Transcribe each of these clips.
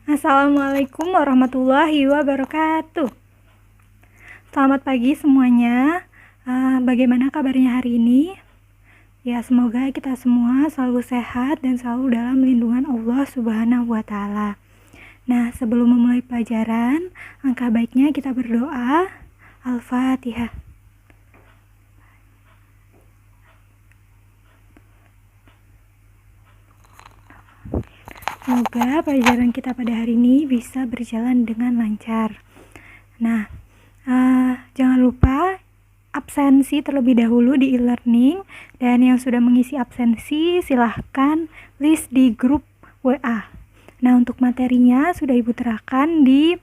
Assalamualaikum warahmatullahi wabarakatuh. Selamat pagi semuanya. Bagaimana kabarnya hari ini? Ya, semoga kita semua selalu sehat dan selalu dalam lindungan Allah Subhanahu wa Ta'ala. Nah, sebelum memulai pelajaran, angka baiknya kita berdoa. Al-Fatihah. Semoga pelajaran kita pada hari ini bisa berjalan dengan lancar. Nah, jangan lupa absensi terlebih dahulu di e-learning, dan yang sudah mengisi absensi silahkan list di grup WA. Nah, untuk materinya sudah Ibu terahkan di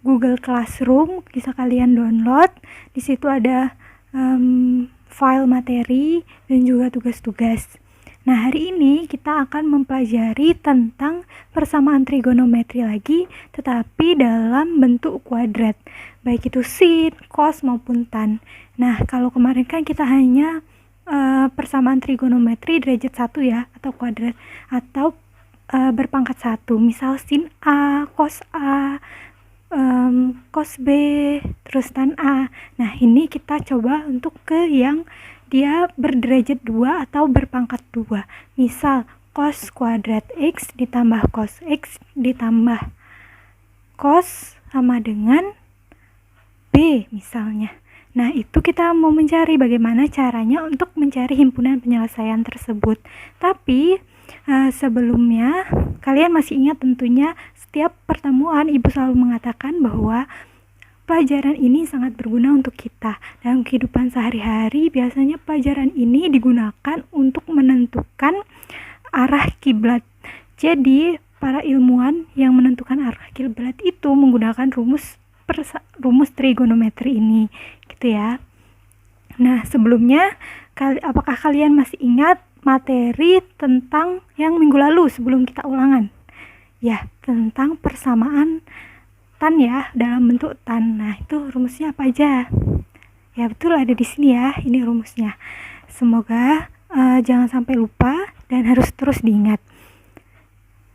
Google Classroom, bisa kalian download. Di situ ada file materi dan juga tugas-tugas. Nah, hari ini kita akan mempelajari tentang persamaan trigonometri lagi, tetapi dalam bentuk kuadrat, baik itu sin, cos maupun tan. Nah, kalau kemarin kan kita hanya persamaan trigonometri derajat 1 ya, atau kuadrat, atau berpangkat 1, misal sin A, cos A, cos B, terus tan A. Nah, ini kita coba untuk ke yang dia berderajat 2 atau berpangkat 2. Misal cos kuadrat X ditambah cos X ditambah cos sama dengan B misalnya. Nah, itu kita mau mencari bagaimana caranya untuk mencari himpunan penyelesaian tersebut. Tapi sebelumnya, kalian masih ingat tentunya setiap pertemuan Ibu selalu mengatakan bahwa pelajaran ini sangat berguna untuk kita. Dalam kehidupan sehari-hari, biasanya pelajaran ini digunakan untuk menentukan arah kiblat. Jadi, para ilmuwan yang menentukan arah kiblat itu menggunakan rumus trigonometri ini, gitu ya. Nah, sebelumnya, apakah kalian masih ingat materi tentang yang minggu lalu sebelum kita ulangan? Ya, tentang persamaan tan ya, dalam bentuk tan. Nah, itu rumusnya apa aja? Ya, betul, ada di sini ya, ini rumusnya. Semoga jangan sampai lupa dan harus terus diingat.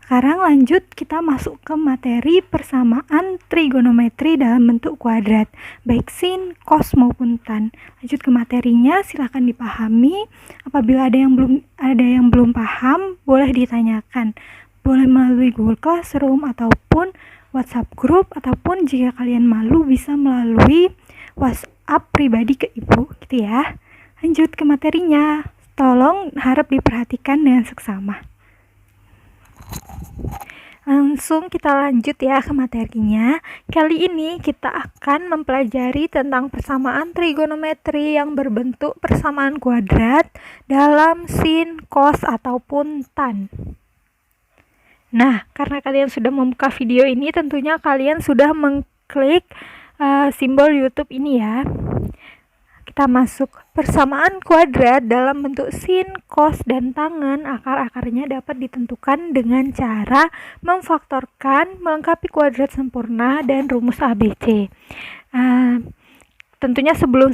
Sekarang lanjut, kita masuk ke materi persamaan trigonometri dalam bentuk kuadrat, baik sin, cos maupun tan. Lanjut ke materinya, silahkan dipahami. Apabila ada yang belum paham, boleh ditanyakan. Boleh melalui Google Classroom ataupun WhatsApp group, ataupun jika kalian malu bisa melalui WhatsApp pribadi ke Ibu, gitu ya. Lanjut ke materinya. Tolong harap diperhatikan dengan seksama. Langsung kita lanjut ya ke materinya. Kali ini kita akan mempelajari tentang persamaan trigonometri yang berbentuk persamaan kuadrat dalam sin, cos ataupun tan. Nah, karena kalian sudah membuka video ini, tentunya kalian sudah mengklik simbol YouTube ini ya. Kita masuk persamaan kuadrat dalam bentuk sin, cos, dan tangen. Akar-akarnya dapat ditentukan dengan cara memfaktorkan, melengkapi kuadrat sempurna, dan rumus ABC. Tentunya sebelum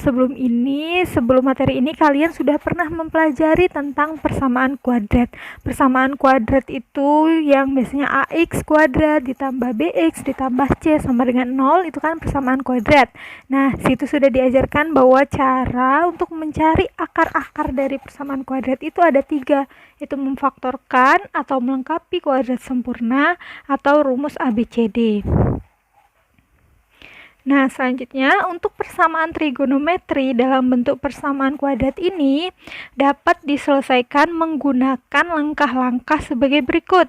materi ini kalian sudah pernah mempelajari tentang persamaan kuadrat. Persamaan kuadrat itu yang biasanya AX kuadrat ditambah BX ditambah C sama dengan 0, itu kan persamaan kuadrat. Nah, situ sudah diajarkan bahwa cara untuk mencari akar-akar dari persamaan kuadrat itu ada 3, yaitu memfaktorkan atau melengkapi kuadrat sempurna atau rumus ABCD. Nah, selanjutnya untuk persamaan trigonometri dalam bentuk persamaan kuadrat ini dapat diselesaikan menggunakan langkah-langkah sebagai berikut.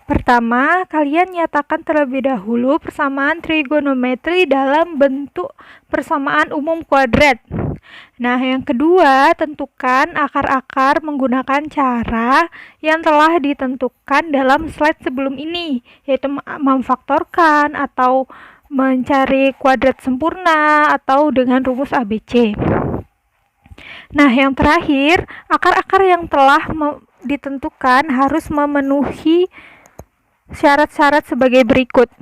Pertama, kalian nyatakan terlebih dahulu persamaan trigonometri dalam bentuk persamaan umum kuadrat. Nah, yang kedua, tentukan akar-akar menggunakan cara yang telah ditentukan dalam slide sebelum ini, yaitu memfaktorkan atau mencari kuadrat sempurna atau dengan rumus ABC. Nah, yang terakhir, akar-akar yang telah ditentukan harus memenuhi syarat-syarat sebagai berikut,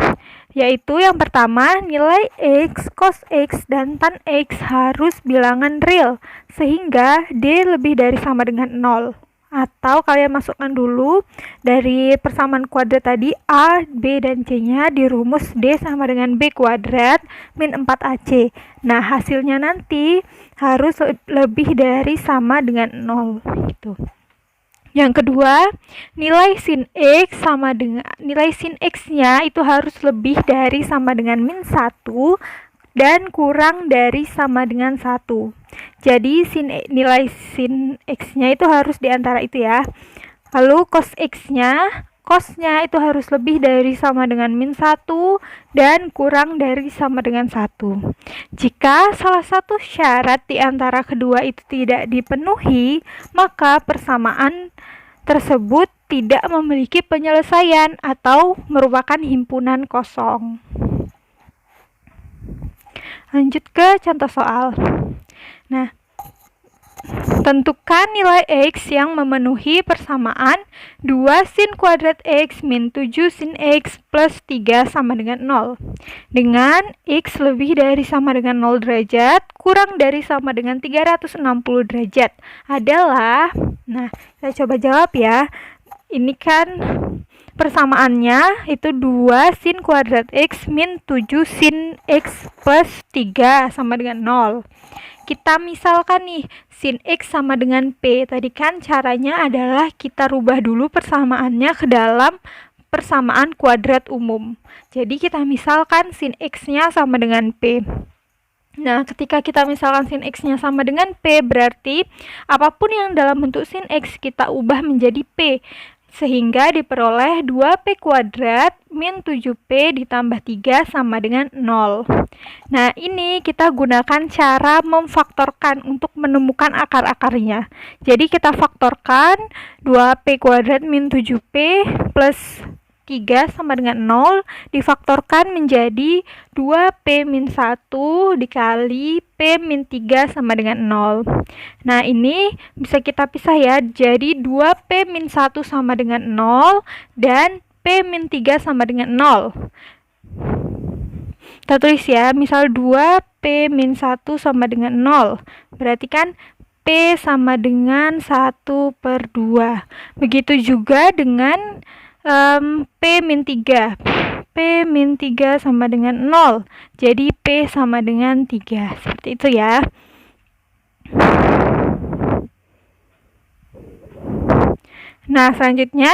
yaitu yang pertama, nilai X, cos X, dan tan X harus bilangan real, sehingga D lebih dari sama dengan 0. Atau kalian masukkan dulu dari persamaan kuadrat tadi A, B, dan C-nya dirumus D sama dengan B kuadrat min 4AC. Nah, hasilnya nanti harus lebih dari sama dengan 0 gitu. Yang kedua, nilai sin X sama dengan nilai sin X-nya itu harus lebih dari sama dengan min 1 dan kurang dari sama dengan 1. Jadi nilai sin X-nya itu harus di antara itu ya. Lalu cos X-nya, cos-nya itu harus lebih dari sama dengan min 1 dan kurang dari sama dengan 1. Jika salah satu syarat di antara kedua itu tidak dipenuhi, maka persamaan tersebut tidak memiliki penyelesaian atau merupakan himpunan kosong. Lanjut ke contoh soal. Nah, tentukan nilai X yang memenuhi persamaan 2 sin kuadrat X min 7 sin X plus 3 sama dengan 0. Dengan X lebih dari sama dengan 0 derajat, kurang dari sama dengan 360 derajat adalah, nah kita coba jawab ya. Ini kan persamaannya itu 2 sin kuadrat X min 7 sin X plus 3 sama dengan 0. Kita misalkan nih, sin X sama dengan P. Tadi kan caranya adalah kita rubah dulu persamaannya ke dalam persamaan kuadrat umum. Jadi kita misalkan sin X-nya sama dengan P. Nah, ketika kita misalkan sin X-nya sama dengan P, berarti apapun yang dalam bentuk sin X kita ubah menjadi P. Sehingga diperoleh 2P kuadrat min 7P ditambah 3 sama dengan 0. Nah, ini kita gunakan cara memfaktorkan untuk menemukan akar-akarnya. Jadi kita faktorkan 2P kuadrat min 7P plus 3 sama dengan 0 difaktorkan menjadi 2P min 1 dikali P min 3 sama dengan 0. Nah, ini bisa kita pisah ya. Jadi 2P min 1 sama dengan 0 dan P min 3 sama dengan 0. Kita tulis ya, misal 2P min 1 sama dengan 0. Berarti kan P sama dengan 1/2. Begitu juga dengan P min 3. P min 3 sama dengan 0. Jadi P sama dengan 3. Seperti itu ya. Nah, selanjutnya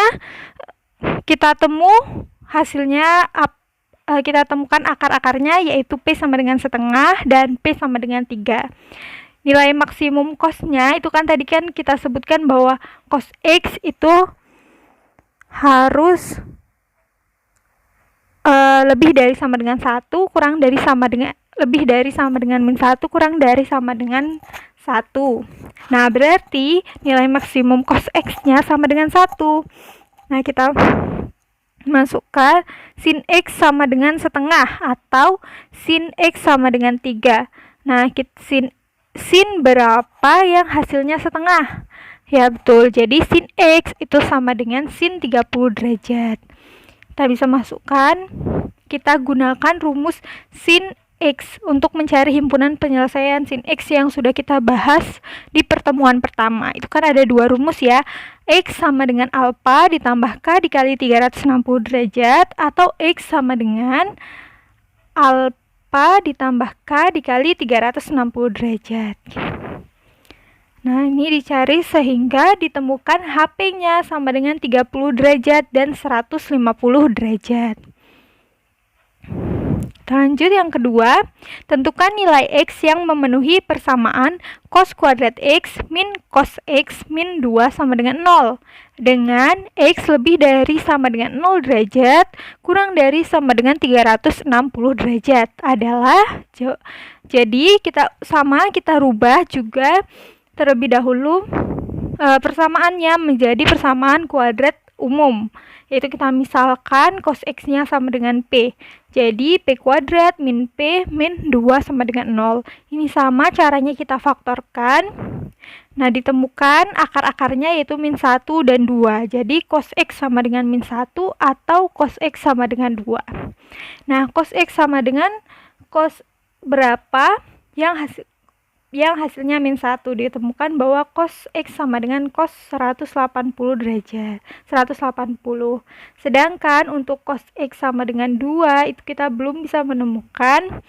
kita hasilnya kita temukan akar-akarnya, yaitu P sama dengan setengah dan P sama dengan 3. Nilai maksimum cos-nya itu kan tadi kan kita sebutkan bahwa cos X itu harus lebih dari sama dengan 1, kurang dari sama dengan lebih dari sama dengan min 1, kurang dari sama dengan 1. Nah, berarti nilai maksimum cos X-nya sama dengan 1. Nah, kita masukkan sin X sama dengan setengah atau sin X sama dengan 3. Nah, sin berapa yang hasilnya setengah? Ya, betul. Jadi sin X itu sama dengan sin 30 derajat. Kita bisa masukkan, kita gunakan rumus sin X untuk mencari himpunan penyelesaian sin X yang sudah kita bahas di pertemuan pertama. Itu kan ada dua rumus ya. X sama dengan alpha ditambah K dikali 360 derajat atau X sama dengan alpha ditambah K dikali 360 derajat. Nah, ini dicari sehingga ditemukan HP-nya sama dengan 30 derajat dan 150 derajat. Kita lanjut yang kedua, tentukan nilai X yang memenuhi persamaan cos kuadrat X min cos X min 2 sama dengan 0. Dengan X lebih dari sama dengan 0 derajat, kurang dari sama dengan 360 derajat adalah, jadi kita rubah juga terlebih dahulu persamaannya menjadi persamaan kuadrat umum, yaitu kita misalkan cos X-nya sama dengan P. Jadi P kuadrat min P min 2 sama dengan 0. Ini sama caranya kita faktorkan. Nah, ditemukan akar-akarnya yaitu min 1 dan 2. Jadi cos X sama dengan min 1 atau cos X sama dengan 2. Nah, cos X sama dengan cos berapa yang yang hasilnya min 1. Ditemukan bahwa cos X sama dengan cos 180 derajat. 180. Sedangkan untuk cos X sama dengan 2 itu kita belum bisa menemukan.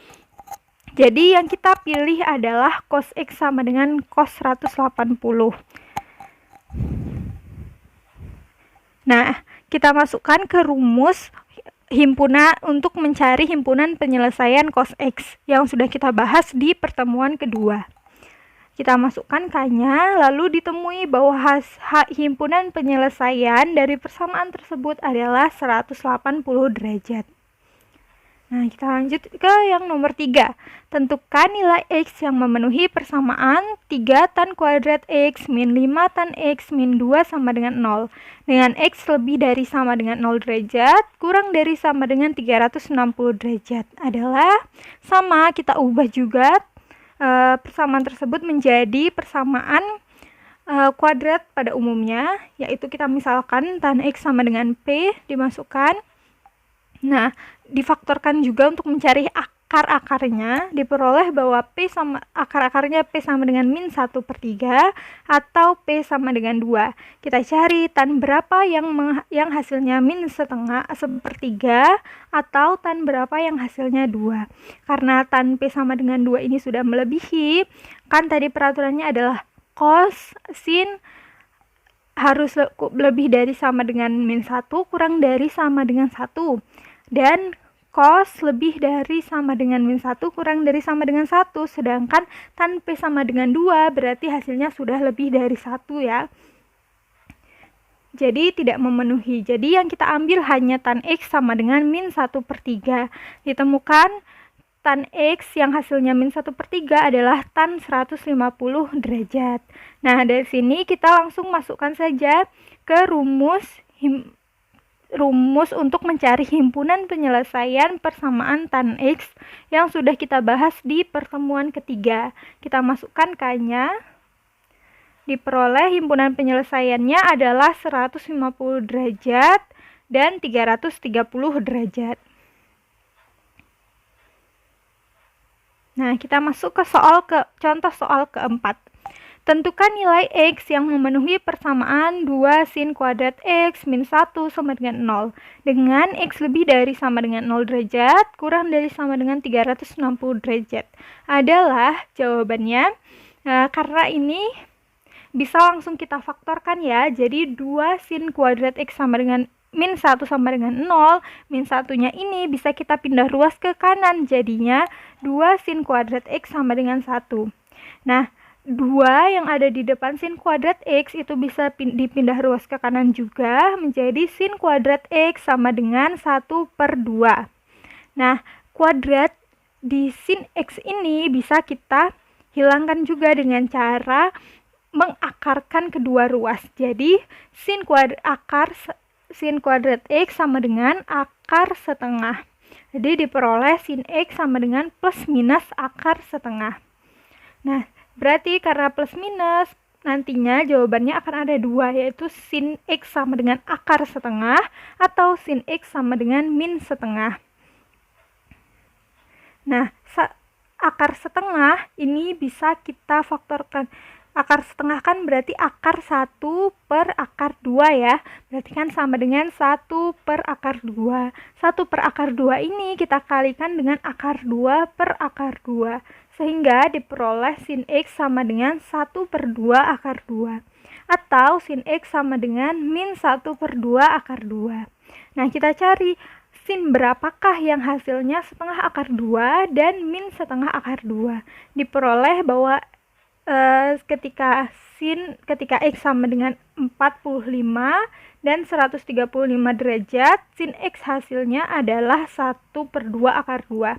Jadi yang kita pilih adalah cos X sama dengan cos 180. Nah, kita masukkan ke rumus himpunan untuk mencari himpunan penyelesaian cos X yang sudah kita bahas di pertemuan kedua. Kita masukkan K-nya, lalu ditemui bahwa himpunan penyelesaian dari persamaan tersebut adalah 180 derajat. Nah, kita lanjut ke yang nomor 3. Tentukan nilai X yang memenuhi persamaan 3 tan kuadrat X min 5 tan X min 2 sama dengan 0. Dengan X lebih dari sama dengan 0 derajat, kurang dari sama dengan 360 derajat. Adalah sama, kita ubah juga persamaan tersebut menjadi persamaan kuadrat pada umumnya, yaitu kita misalkan tan X sama dengan P dimasukkan. Nah, difaktorkan juga untuk mencari akar-akarnya, diperoleh bahwa akar-akarnya P sama dengan min 1/3 atau P sama dengan 2. Kita cari tan berapa yang hasilnya min 1/3 atau tan berapa yang hasilnya 2. Karena tan P sama dengan 2 ini sudah melebihi, kan tadi peraturannya adalah cos sin harus lebih dari sama dengan min 1 kurang dari sama dengan 1. Dan cos lebih dari sama dengan min 1 kurang dari sama dengan 1. Sedangkan tan P sama dengan 2 berarti hasilnya sudah lebih dari 1 ya. Jadi tidak memenuhi. Jadi yang kita ambil hanya tan X sama dengan min 1/3. Ditemukan tan X yang hasilnya min 1/3 adalah tan 150 derajat. Nah, dari sini kita langsung masukkan saja ke rumus untuk mencari himpunan penyelesaian persamaan tan X yang sudah kita bahas di pertemuan ketiga. Kita masukkan K-nya. Diperoleh himpunan penyelesaiannya adalah 150 derajat dan 330 derajat. Nah, kita masuk ke contoh soal keempat. Tentukan nilai X yang memenuhi persamaan 2 sin kuadrat X min 1 sama dengan 0. Dengan X lebih dari sama dengan 0 derajat, kurang dari sama dengan 360 derajat. Adalah jawabannya, karena ini bisa langsung kita faktorkan ya. Jadi 2 sin kuadrat X sama dengan min 1 sama dengan 0. Min 1-nya ini bisa kita pindah ruas ke kanan. Jadinya 2 sin kuadrat X sama dengan 1. Nah, 2 yang ada di depan sin kuadrat X itu bisa dipindah ruas ke kanan juga menjadi sin kuadrat X sama dengan 1/2. Nah, kuadrat di sin X ini bisa kita hilangkan juga dengan cara mengakarkan kedua ruas. Jadi, sin kuadrat X sama dengan akar setengah. Jadi, diperoleh sin X sama dengan plus minus akar setengah. Nah, berarti karena plus minus, nantinya jawabannya akan ada 2, yaitu sin X sama dengan akar setengah atau sin X sama dengan min setengah. Nah, akar setengah ini bisa kita faktorkan. Akar setengah kan berarti akar 1 per akar 2 ya. Berarti kan sama dengan 1 per akar 2. 1 per akar 2 ini kita kalikan dengan akar 2 per akar 2. Sehingga diperoleh sin X sama dengan 1/2 akar 2. Atau sin X sama dengan min 1/2 akar 2. Nah, kita cari sin berapakah yang hasilnya setengah akar 2 dan min setengah akar 2. Diperoleh bahwa ketika X sama dengan 45 dan 135 derajat, sin X hasilnya adalah 1/2 akar 2.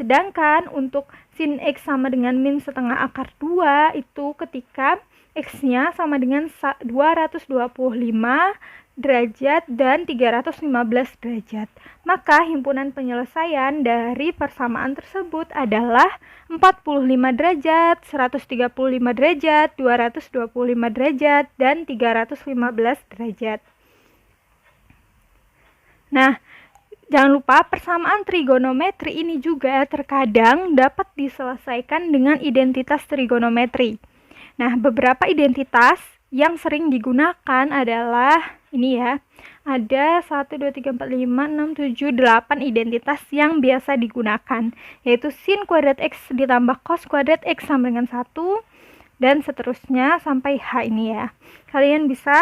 Sedangkan untuk sin X sama dengan min setengah akar 2 itu ketika X-nya sama dengan 225 derajat dan 315 derajat. Maka himpunan penyelesaian dari persamaan tersebut adalah 45 derajat, 135 derajat, 225 derajat, dan 315 derajat. Nah, Jangan lupa persamaan trigonometri ini juga terkadang dapat diselesaikan dengan identitas trigonometri. Nah, beberapa identitas yang sering digunakan adalah ini ya. Ada 1, 2, 3, 4, 5, 6, 7, 8 identitas yang biasa digunakan, yaitu sin kuadrat X ditambah cos kuadrat X sama dengan 1, dan seterusnya sampai H ini ya. Kalian bisa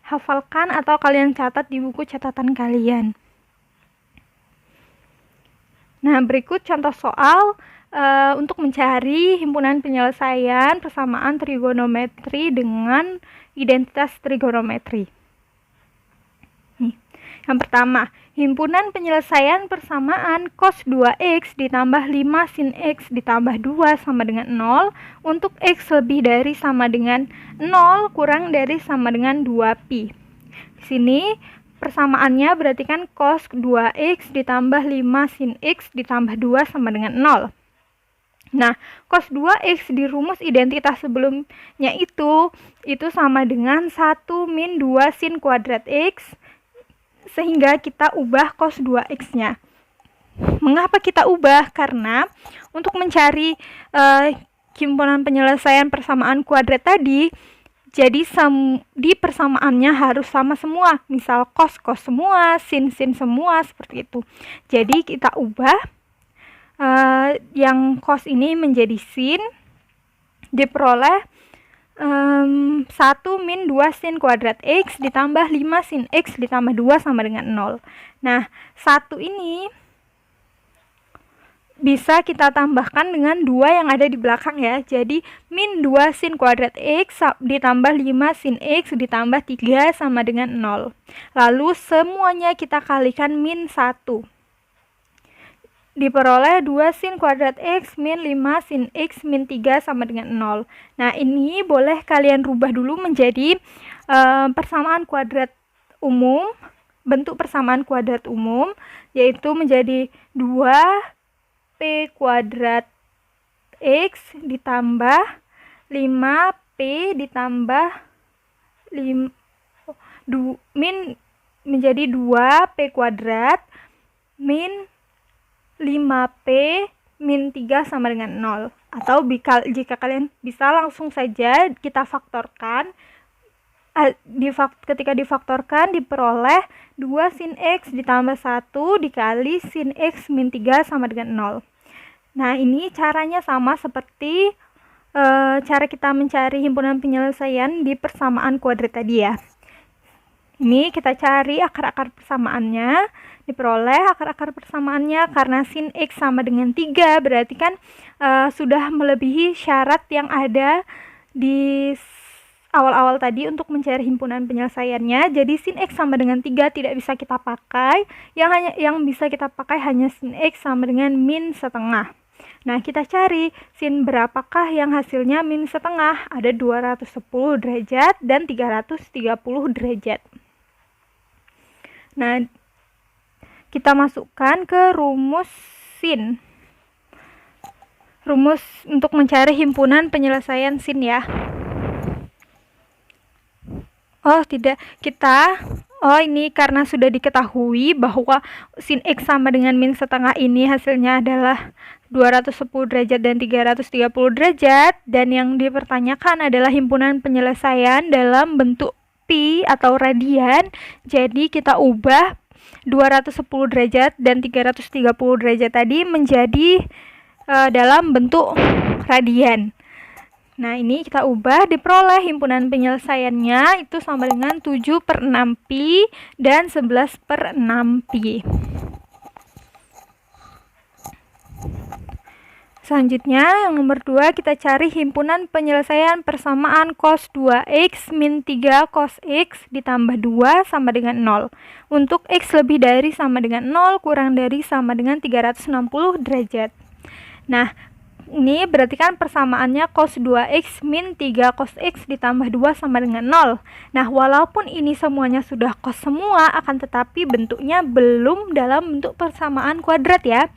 hafalkan atau kalian catat di buku catatan kalian. Nah, berikut contoh soal untuk mencari himpunan penyelesaian persamaan trigonometri dengan identitas trigonometri. Nih, yang pertama, himpunan penyelesaian persamaan cos 2x ditambah 5 sin x ditambah 2 sama dengan 0 untuk x lebih dari sama dengan 0 kurang dari sama dengan 2pi. Di sini persamaannya berarti kan cos 2x ditambah 5 sin x ditambah 2 sama dengan 0. Nah, cos 2x di rumus identitas sebelumnya itu sama dengan 1 min 2 sin kuadrat x, sehingga kita ubah cos 2x-nya. Mengapa kita ubah? Karena untuk mencari himpunan penyelesaian persamaan kuadrat tadi, jadi di persamaannya harus sama semua. Misal cos semua, sin semua, seperti itu. Jadi kita ubah yang cos ini menjadi sin, diperoleh 1 min 2 sin kuadrat X ditambah 5 sin X ditambah 2 sama dengan 0. Nah, 1 ini bisa kita tambahkan dengan 2 yang ada di belakang ya. Jadi min 2 sin kuadrat X ditambah 5 sin X ditambah 3 sama dengan 0. Lalu semuanya kita kalikan min 1. Diperoleh 2 sin kuadrat X min 5 sin X min 3 sama dengan 0. Nah, ini boleh kalian rubah dulu menjadi persamaan kuadrat umum, bentuk persamaan kuadrat umum, yaitu menjadi 2p kuadrat X ditambah 5p ditambah min menjadi 2p kuadrat min 5p min 3 sama dengan 0. Atau jika kalian bisa langsung saja kita faktorkan, ketika difaktorkan diperoleh 2 sin X ditambah 1 dikali sin X min 3 sama dengan 0. Nah, ini caranya sama seperti cara kita mencari himpunan penyelesaian di persamaan kuadrat tadi ya. Ini kita cari akar-akar persamaannya, diperoleh akar-akar persamaannya karena sin X sama dengan 3, berarti kan sudah melebihi syarat yang ada di awal-awal tadi untuk mencari himpunan penyelesaiannya. Jadi sin X sama dengan 3 tidak bisa kita pakai, yang bisa kita pakai hanya sin X sama dengan min setengah. Nah, kita cari sin berapakah yang hasilnya min setengah. Ada 210 derajat dan 330 derajat. Nah, kita masukkan ke rumus sin. Rumus untuk mencari himpunan penyelesaian sin ya. Ini karena sudah diketahui bahwa sin X sama dengan min setengah ini hasilnya adalah 210 derajat dan 330 derajat, dan yang dipertanyakan adalah himpunan penyelesaian dalam bentuk pi atau radian. Jadi kita ubah 210 derajat dan 330 derajat tadi menjadi dalam bentuk radian. Nah, ini kita ubah, diperoleh himpunan penyelesaiannya itu sama dengan 7/6pi dan 11/6pi. Selanjutnya, yang nomor 2, kita cari himpunan penyelesaian persamaan cos 2x min 3 cos x ditambah 2 sama dengan 0. Untuk x lebih dari sama dengan 0 kurang dari sama dengan 360 derajat. Nah, ini berarti kan persamaannya cos 2x min 3 cos x ditambah 2 sama dengan 0. Nah, walaupun ini semuanya sudah cos semua, akan tetapi bentuknya belum dalam bentuk persamaan kuadrat ya.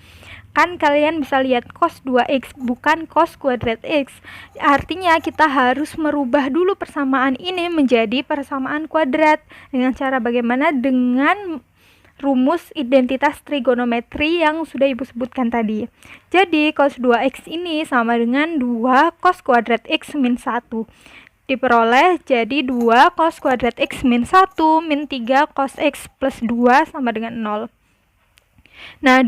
Kan kalian bisa lihat cos 2x bukan cos kuadrat x. Artinya kita harus merubah dulu persamaan ini menjadi persamaan kuadrat. Dengan cara bagaimana? Dengan rumus identitas trigonometri yang sudah Ibu sebutkan tadi. Jadi cos 2x ini sama dengan 2 cos kuadrat x min 1. Diperoleh jadi 2 cos kuadrat x min 1 min 3 cos x plus 2 sama dengan 0. Nah,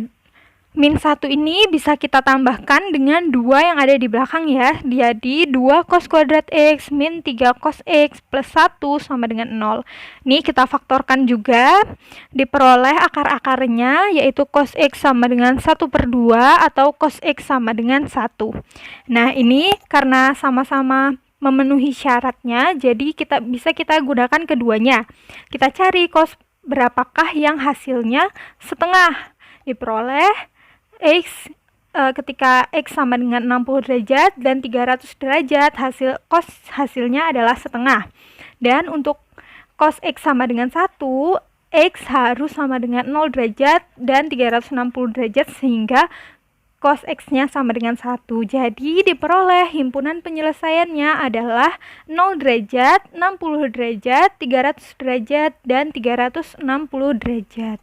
min 1 ini bisa kita tambahkan dengan 2 yang ada di belakang ya. Jadi 2 cos kuadrat X min 3 cos X plus 1 sama dengan 0. Ini kita faktorkan juga. Diperoleh akar-akarnya yaitu cos X sama dengan 1/2 atau cos X sama dengan 1. Nah, ini karena sama-sama memenuhi syaratnya, jadi kita gunakan keduanya. Kita cari cos berapakah yang hasilnya setengah. Diperoleh X ketika X sama dengan 60 derajat dan 300 derajat, hasilnya adalah setengah. Dan untuk cos X sama dengan 1, X harus sama dengan 0 derajat dan 360 derajat sehingga cos X-nya sama dengan 1. Jadi diperoleh himpunan penyelesaiannya adalah 0 derajat, 60 derajat, 300 derajat, dan 360 derajat.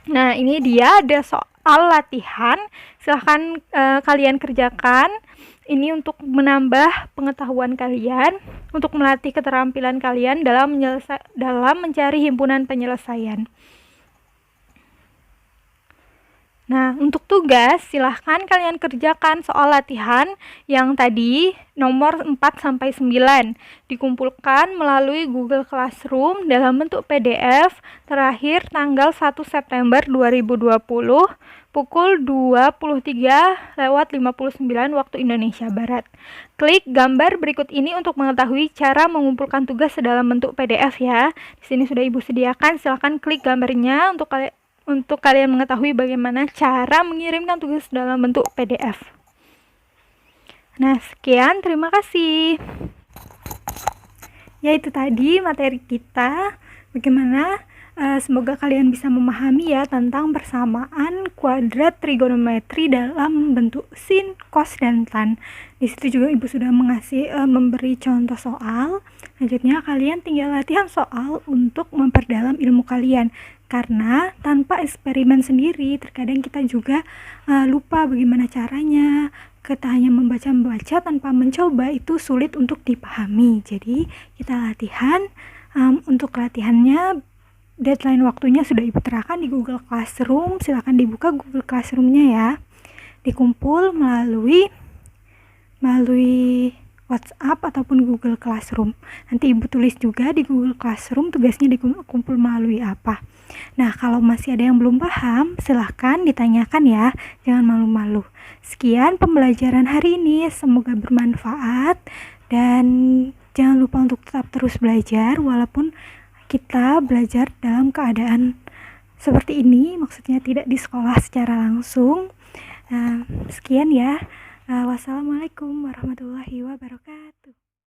Nah, ini dia ada soal latihan. Silahkan kalian kerjakan. Ini untuk menambah pengetahuan kalian, untuk melatih keterampilan kalian dalam mencari himpunan penyelesaian. Nah, untuk tugas, silahkan kalian kerjakan soal latihan yang tadi nomor 4-9 dikumpulkan melalui Google Classroom dalam bentuk PDF terakhir tanggal 1 September 2020 pukul 23:59 waktu Indonesia Barat. Klik gambar berikut ini untuk mengetahui cara mengumpulkan tugas dalam bentuk PDF ya. Di sini sudah Ibu sediakan, silahkan klik gambarnya untuk kalian mengetahui bagaimana cara mengirimkan tugas dalam bentuk PDF. Nah, sekian, terima kasih. Ya, itu tadi materi kita. Bagaimana? Semoga kalian bisa memahami ya tentang persamaan kuadrat trigonometri dalam bentuk sin, cos, dan tan. Di situ juga Ibu sudah memberi contoh soal. Selanjutnya kalian tinggal latihan soal untuk memperdalam ilmu kalian. Karena tanpa eksperimen sendiri, terkadang kita juga lupa bagaimana caranya. Kita hanya membaca tanpa mencoba, itu sulit untuk dipahami. Jadi kita latihan. Untuk latihannya, deadline waktunya sudah Ibu terapkan di Google Classroom. Silakan dibuka Google Classroom-nya ya. Dikumpul melalui WhatsApp ataupun Google Classroom. Nanti Ibu tulis juga di Google Classroom tugasnya dikumpul melalui apa. Nah, kalau masih ada yang belum paham, silahkan ditanyakan ya. Jangan malu-malu. Sekian pembelajaran hari ini. Semoga bermanfaat. Dan jangan lupa untuk tetap terus belajar walaupun kita belajar dalam keadaan seperti ini, maksudnya tidak di sekolah secara langsung. Sekian ya. Wassalamualaikum warahmatullahi wabarakatuh.